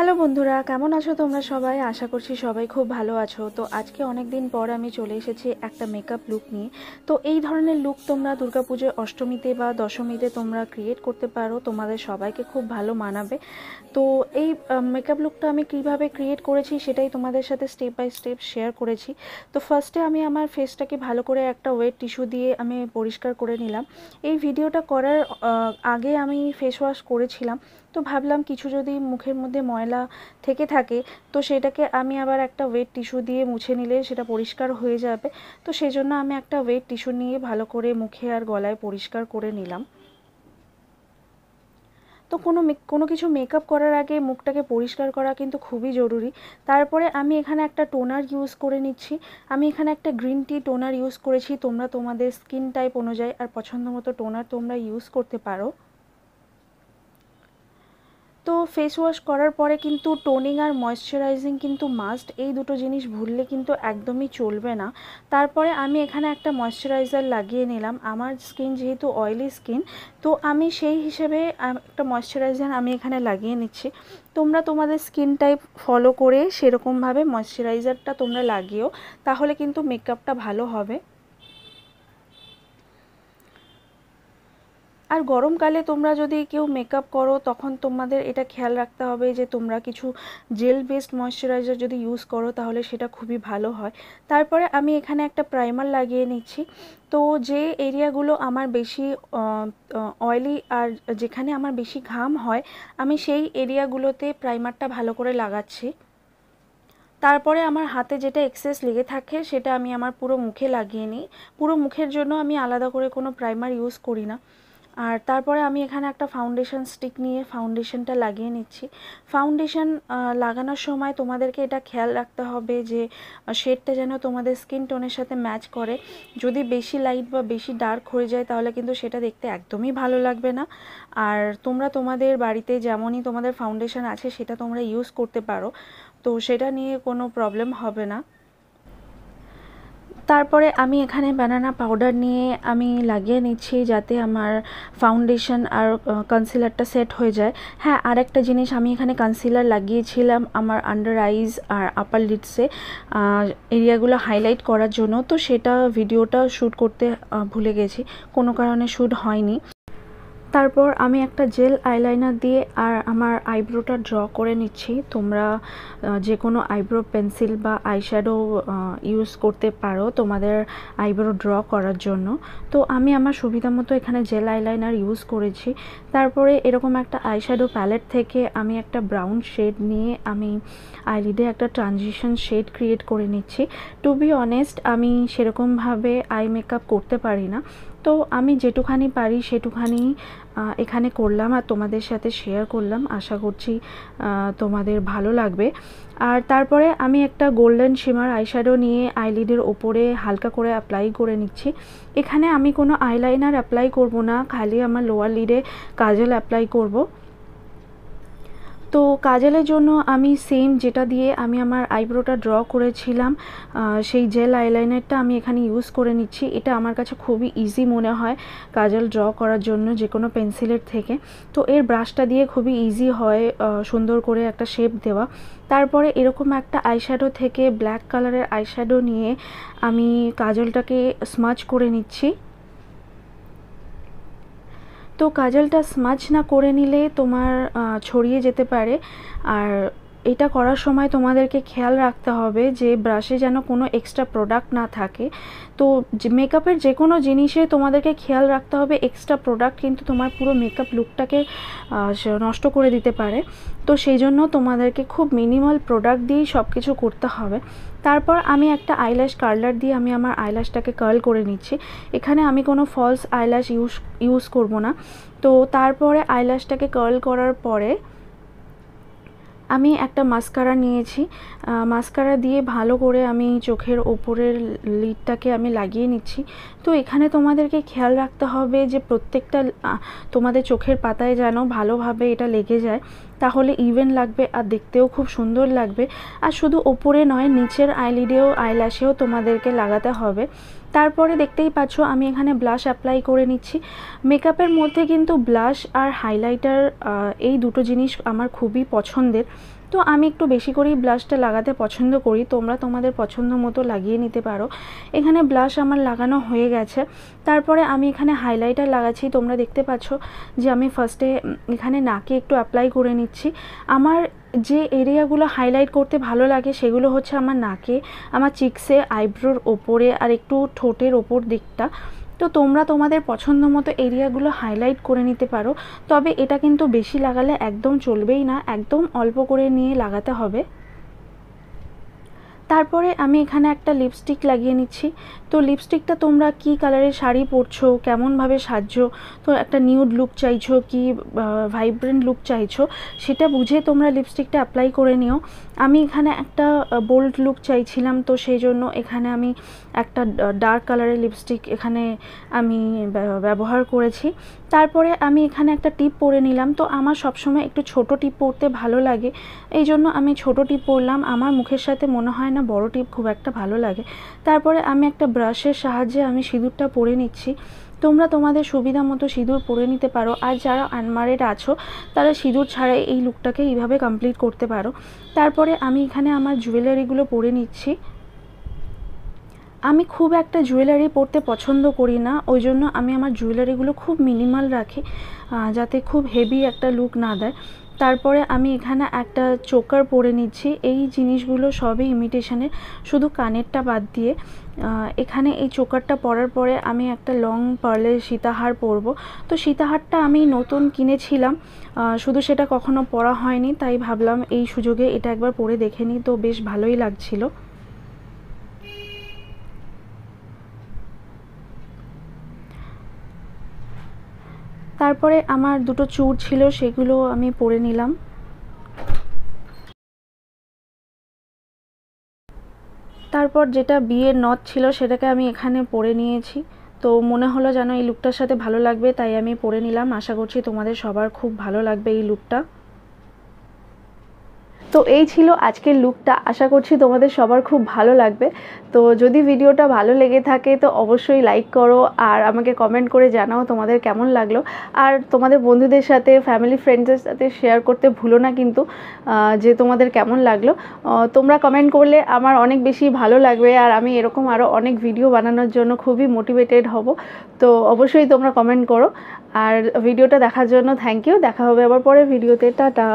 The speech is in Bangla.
হ্যালো বন্ধুরা, কেমন আছো তোমরা সবাই? আশা করছি সবাই খুব ভালো আছো। তো আজকে অনেক দিন পর আমি চলে এসেছি একটা মেকআপ লুক নিয়ে। তো এই ধরনের লুক তোমরা দুর্গাপুজোয় অষ্টমীতে বা দশমীতে তোমরা ক্রিয়েট করতে পারো, তোমাদের সবাইকে খুব ভালো মানাবে। তো এই মেকআপ লুকটা আমি কিভাবে ক্রিয়েট করেছি সেটাই তোমাদের সাথে স্টেপ বাই স্টেপ শেয়ার করেছি। তো ফার্স্টে আমি আমার ফেসটাকে ভালো করে একটা ওয়েট টিস্যু দিয়ে আমি পরিষ্কার করে নিলাম। এই ভিডিওটা করার আগে আমি ফেস ওয়াশ করেছিলাম, তো ভাবলাম কিছু যদি মুখের মধ্যে ময়লা থেকে থাকে তো সেটাকে আমি আবার একটা ওয়েট টিস্যু দিয়ে মুছে নিলে সেটা পরিষ্কার হয়ে যাবে। তো সেই জন্য আমি একটা ওয়েট টিস্যু নিয়ে ভালো করে মুখে আর গলায় পরিষ্কার করে নিলাম। তো কোনো কিছু মেকআপ করার আগে মুখটাকে পরিষ্কার করা কিন্তু খুবই জরুরি। তারপরে আমি এখানে একটা টোনার ইউজ করে নিচ্ছি। আমি এখানে একটা গ্রিন টি টোনার ইউজ করেছি। তোমরা তোমাদের স্কিন টাইপ অনুযায়ী আর পছন্দ মতো টোনার তোমরা ইউজ করতে পারো। তো ফেস ওয়াশ করার পরে কিন্তু টোনিং আর ময়শ্চারাইজিং কিন্তু মাস্ট, এই দুটো জিনিস ভুললে কিন্তু একদমই চলবে না। তারপরে আমি এখানে একটা ময়শ্চারাইজার লাগিয়ে নিলাম। আমার স্কিন যেহেতু অয়েলি স্কিন, তো আমি সেই হিসেবে একটা ময়শ্চারাইজার আমি এখানে লাগিয়ে নিচ্ছি। তোমরা তোমাদের স্কিন টাইপ ফলো করে সেরকমভাবে ময়শ্চারাইজারটা তোমরা লাগিও, তাহলে কিন্তু মেকআপটা ভালো হবে। আর গরমকালে তোমরা যদি কেউ মেকআপ করো তখন তোমাদের এটা খেয়াল রাখতে হবে যে তোমরা কিছু জেল বেসড ময়শ্চারাইজার যদি ইউজ করো তাহলে সেটা খুবই ভালো হয়। তারপরে আমি এখানে একটা প্রাইমার লাগিয়ে নিচ্ছি। তো যে এরিয়াগুলো আমার বেশি অয়েলি আর যেখানে আমার বেশি ঘাম হয়, আমি সেই এরিয়াগুলোতে প্রাইমারটা ভালো করে লাগাচ্ছি। তারপরে আমার হাতে যেটা এক্সেস লেগে থাকে সেটা আমি আমার পুরো মুখে লাগিয়ে নিই। পুরো মুখের জন্য আমি আলাদা করে কোনো প্রাইমার ইউজ করি না। আর তারপরে আমি এখানে একটা ফাউন্ডেশন স্টিক নিয়ে ফাউন্ডেশনটা লাগিয়ে নিচ্ছি। ফাউন্ডেশন লাগানোর সময় তোমাদেরকে এটা খেয়াল রাখতে হবে যে শেডটা যেন তোমাদের স্কিন টোনের সাথে ম্যাচ করে। যদি বেশি লাইট বা বেশি ডার্ক হয়ে যায় তাহলে কিন্তু সেটা দেখতে একদমই ভালো লাগবে না। আর তোমরা তোমাদের বাড়িতে যেমনই তোমাদের ফাউন্ডেশন আছে সেটা তোমরা ইউজ করতে পারো, তো সেটা নিয়ে কোনো প্রবলেম হবে না। তারপরে আমি এখানে বানানা পাউডার নিয়ে আমি লাগিয়ে নিচ্ছি যাতে আমার ফাউন্ডেশন আর কনসিলারটা সেট হয়ে যায়। হ্যাঁ, আর একটা জিনিস, আমি এখানে কনসিলার লাগিয়েছিলাম আমার আন্ডার আইজ আর আপার লিডসে এরিয়াগুলো হাইলাইট করার জন্য, তো সেটা ভিডিওটা শ্যুট করতে ভুলে গেছি, কোনো কারণে শ্যুট হয়নি। তারপর আমি একটা জেল আইলাইনার দিয়ে আর আমার আইব্রোটা ড্র করে নিচ্ছি। তোমরা যে কোনো আইব্রো পেন্সিল বা আইশ্যাডো ইউজ করতে পারো তোমাদের আইব্রো ড্র করার জন্য। তো আমি আমার সুবিধা মতো এখানে জেল আইলাইনার ইউজ করেছি। তারপরে এরকম একটা আইশ্যাডো প্যালেট থেকে আমি একটা ব্রাউন শেড নিয়ে আমি আইলিডে একটা ট্রানজিশন শেড ক্রিয়েট করে নিচ্ছি। টু বি অনেস্ট, আমি সেরকমভাবে আই মেকআপ করতে পারি না, তো আমি যেটুখানি পারি সেটুখানি এখানে করলাম আর তোমাদের সাথে শেয়ার করলাম। আশা করছি তোমাদের ভালো লাগবে। আর তারপরে আমি একটা গোল্ডেন শিমার আইশ্যাডো নিয়ে আইলিডের ওপরে হালকা করে অ্যাপ্লাই করে নিচ্ছি। এখানে আমি কোনো আইলাইনার অ্যাপ্লাই করব না, খালি আমার লোয়ার লিডে কাজল অ্যাপ্লাই করব। তো কাজলের জন্য আমি সেম যেটা দিয়ে আমি আমার আইব্রোটা ড্র করেছিলাম সেই জেল আইলাইনারটা আমি এখানে ইউজ করে নিচ্ছি। এটা আমার কাছে খুবই ইজি মনে হয় কাজল ড্র করার জন্য যে কোনো পেন্সিলের থেকে। তো এর ব্রাশটা দিয়ে খুবই ইজি হয় সুন্দর করে একটা শেপ দেওয়া। তারপরে এরকম একটা আইশ্যাডো থেকে ব্ল্যাক কালারের আইশ্যাডো নিয়ে আমি কাজলটাকে স্মাচ করে নিচ্ছি। তো কাজলটা স্মাচ না করে নিলে তোমার ছড়িয়ে যেতে পারে। আর এটা করার সময় তোমাদেরকে খেয়াল রাখতে হবে যে ব্রাশে যেন কোনো এক্সট্রা প্রোডাক্ট না থাকে। তো মেকআপের যে কোনো জিনিসে তোমাদেরকে খেয়াল রাখতে হবে, এক্সট্রা প্রোডাক্ট কিন্তু তোমার পুরো মেকআপ লুকটাকে নষ্ট করে দিতে পারে। তো সেই জন্য তোমাদেরকে খুব মিনিমাল প্রোডাক্ট দিয়েই সব কিছু করতে হবে। তারপর আমি একটা আইল্যাশ কার্লার দিয়ে আমি আমার আইল্যাশটাকে কার্ল করে নিচ্ছি। এখানে আমি কোনো ফলস আইল্যাশ ইউজ করব না। তো তারপরে আইল্যাশটাকে কার্ল করার পরে আমি একটা মাস্কারা নিয়েছি। মাস্কারা দিয়ে ভালো করে আমি চোখের ওপরের লিডটাকে আমি লাগিয়ে নিচ্ছি। তো এখানে তোমাদেরকে খেয়াল রাখতে হবে যে প্রত্যেকটা তোমাদের চোখের পাতায় যেন ভালোভাবে এটা লেগে যায়, তাহলে ইভেন লাগবে আর দেখতেও খুব সুন্দর লাগবে। আর শুধু ওপরে নয়, নিচের আইলিডেও আইল্যাশেও তোমাদেরকে লাগাতে হবে। তারপরে দেখতেই পাচ্ছ আমি এখানে ব্লাশ অ্যাপ্লাই করে নিচ্ছি। মেকআপের মধ্যে কিন্তু ব্লাশ আর হাইলাইটার এই দুটো জিনিস আমার খুবই পছন্দের, তো আমি একটু বেশি করেই ব্লাশটা লাগাতে পছন্দ করি। তোমরা তোমাদের পছন্দ মতো লাগিয়ে নিতে পারো। এখানে ব্লাশ আমার লাগানো হয়ে গেছে। তারপরে আমি এখানে হাইলাইটার লাগাচ্ছি। তোমরা দেখতে পাচ্ছ যে আমি ফার্স্টে এখানে নাকে একটু অ্যাপ্লাই করে নিচ্ছি। আমার যে এরিয়াগুলো হাইলাইট করতে ভালো লাগে সেগুলো হচ্ছে আমার নাকে, আমার চিকসে, আইব্রোর ওপরে আর একটু ঠোঁটের ওপর দিকটা। তো তোমরা তোমাদের পছন্দ মতো এরিয়াগুলো হাইলাইট করে নিতে পারো, তবে এটা কিন্তু বেশি লাগালে একদম চলবেই না, একদম অল্প করে নিয়ে লাগাতে হবে। তারপরে আমি এখানে একটা লিপস্টিক লাগিয়ে নিচ্ছি। তো লিপস্টিকটা তোমরা কি কালারের শাড়ি পরছো, কেমনভাবে সাজছো, তো একটা নিউড লুক চাইছো কি ভাইব্রেন্ট লুক চাইছো, সেটা বুঝে তোমরা লিপস্টিকটা অ্যাপ্লাই করে নিও। আমি এখানে একটা বোল্ড লুক চাইছিলাম, তো সেই জন্য এখানে আমি একটা ডার্ক কালারের লিপস্টিক এখানে আমি ব্যবহার করেছি। তারপরে আমি এখানে একটা টিপ পরে নিলাম। তো আমার সবসময় একটু ছোট টিপ পরতে ভালো লাগে, এই জন্য আমি ছোট টিপ পরলাম। আমার মুখের সাথে মনে হয় না বড় টিপ খুব একটা ভালো লাগে। তারপরে আমি একটা ব্রাশের সাহায্যে আমি সিঁদুরটা পরে নিচ্ছি। তোমরা তোমাদের সুবিধা মতো সিঁদুর পরে নিতে পারো, আর যারা আনম্যারিড আছো তারা সিঁদুর ছাড়াই এই লুকটাকে এইভাবে কমপ্লিট করতে পারো। তারপরে আমি এখানে আমার জুয়েলারিগুলো পরে নিচ্ছি। আমি খুব একটা জুয়েলারি পরতে পছন্দ করি না, ওই জন্য আমি আমার জুয়েলারিগুলো খুব মিনিমাল রাখি, যাতে খুব হেভি একটা লুক না দেয়। তারপরে আমি এখানে একটা চোকার পরে নিচ্ছি। এই জিনিসগুলো সবই ইমিটেশনের, শুধু কানেরটা বাদ দিয়ে। এখানে এই চোকারটা পরার পরে আমি একটা লং পার্লের সীতাহার পরবো। তো সীতাহারটা আমি নতুন কিনেছিলাম, শুধু সেটা কখনো পরা হয়নি, তাই ভাবলাম এই সুযোগে এটা একবার পরে দেখে নিই। তো বেশ ভালোই লাগছিল। তারপরে আমার দুটো চূড় ছিল, সেগুলো আমি পরে নিলাম। তারপর যেটা বিয়ের নথ ছিল সেটাকে আমি এখানে পরে নিয়েছি। তো মনে হলো যেন এই লুকটার সাথে ভালো লাগবে, তাই আমি পরে নিলাম। আশা করছি তোমাদের সবার খুব ভালো লাগবে এই লুকটা। তো এই ছিল আজকের লুকটা, আশা করছি তোমাদের সবার খুব ভালো লাগবে। তো যদি ভিডিওটা ভালো লেগে থাকে তো অবশ্যই লাইক করো, আর আমাকে কমেন্ট করে জানাও তোমাদের কেমন লাগলো। আর তোমাদের বন্ধুদের সাথে, ফ্যামিলি ফ্রেন্ডসদের সাথে শেয়ার করতে ভুলো না কিন্তু, যে তোমাদের কেমন লাগলো। তোমরা কমেন্ট করলে আমার অনেক বেশি ভালো লাগবে, আর আমি এরকম আরও অনেক ভিডিও বানানোর জন্য খুবই মোটিভেটেড হব। তো অবশ্যই তোমরা কমেন্ট করো। আর ভিডিওটা দেখার জন্য থ্যাংক ইউ। দেখা হবে আবার পরের ভিডিওতে। টাটা।